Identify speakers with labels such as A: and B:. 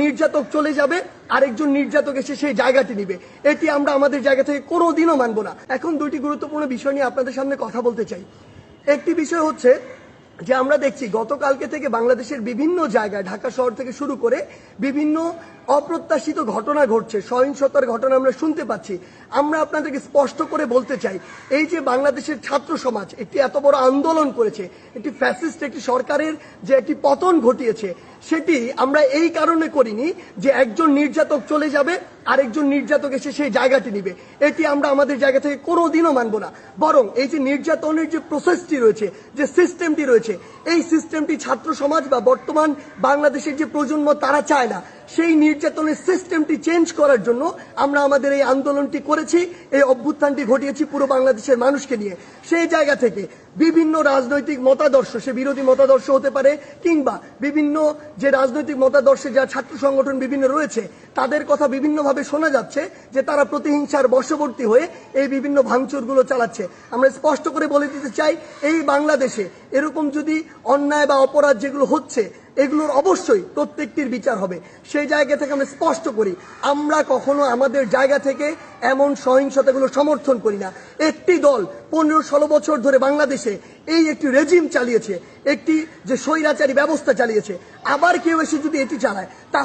A: নির্যাতক চলে যাবে, আরেকজন নির্যাতক এসে সেই জায়গাটি নিবে। এটি আমরা আমাদের জায়গা থেকে কোনোদিনও মানব না। এখন দুইটি গুরুত্বপূর্ণ বিষয় নিয়ে আপনাদের সামনে কথা বলতে চাই। একটি বিষয় হচ্ছে যে আমরা দেখছি গতকালকে থেকে বাংলাদেশের বিভিন্ন জায়গায়, ঢাকা শহর থেকে শুরু করে বিভিন্ন অপ্রত্যাশিত ঘটনা ঘটছে, সহিংসতার ঘটনা আমরা শুনতে পাচ্ছি। আমরা আপনাদেরকে স্পষ্ট করে বলতে চাই, এই যে বাংলাদেশের ছাত্র সমাজ একটি এত বড় আন্দোলন করেছে, একটি ফ্যাসিস্ট একটি সরকারের যে একটি পতন ঘটিয়েছে, সেটি আমরা এই কারণে করিনি যে একজন নির্যাতক চলে যাবে, আরেকজন নির্যাতক এসে সেই জায়গাটি নিবে। এটি আমরা আমাদের জায়গা থেকে কোনোদিনও মানব না। বরং এই যে নির্যাতনের যে প্রসেসটি রয়েছে, যে সিস্টেমটি রয়েছে, এই সিস্টেমটি ছাত্র সমাজ বা বর্তমান বাংলাদেশের যে প্রজন্ম তারা চায় না। সেই নির্যাতনের সিস্টেমটি চেঞ্জ করার জন্য আমরা আমাদের এই আন্দোলনটি করেছি, এই অভ্যুত্থানটি ঘটিয়েছি পুরো বাংলাদেশের মানুষকে নিয়ে। সেই জায়গা থেকে বিভিন্ন রাজনৈতিক মতাদর্শ, সে বিরোধী মতাদর্শ হতে পারে, কিংবা বিভিন্ন যে রাজনৈতিক মতাদর্শে যা ছাত্র সংগঠন বিভিন্ন রয়েছে, তাদের কথা বিভিন্নভাবে শোনা যাচ্ছে যে তারা প্রতিহিংসার বশবর্তী হয়ে এই বিভিন্ন ভাঙচুরগুলো চালাচ্ছে। আমরা স্পষ্ট করে বলে দিতে চাই, এই বাংলাদেশে এরকম যদি অন্যায় বা অপরাধ যেগুলো হচ্ছে, এগুলোর অবশ্যই প্রত্যেকটির বিচার হবে। সেই জায়গা থেকে আমরা স্পষ্ট করি, আমরা কখনো আমাদের জায়গা থেকে এমন সহিংসতাগুলো সমর্থন করি না। একটি দল 15-16 বছর ধরে বাংলাদেশে এই একটি রেজিম চালিয়েছে, একটি যে স্বৈরাচারী ব্যবস্থা চালিয়েছে, আবার কেউ এসে যদি এটি চালায়, তা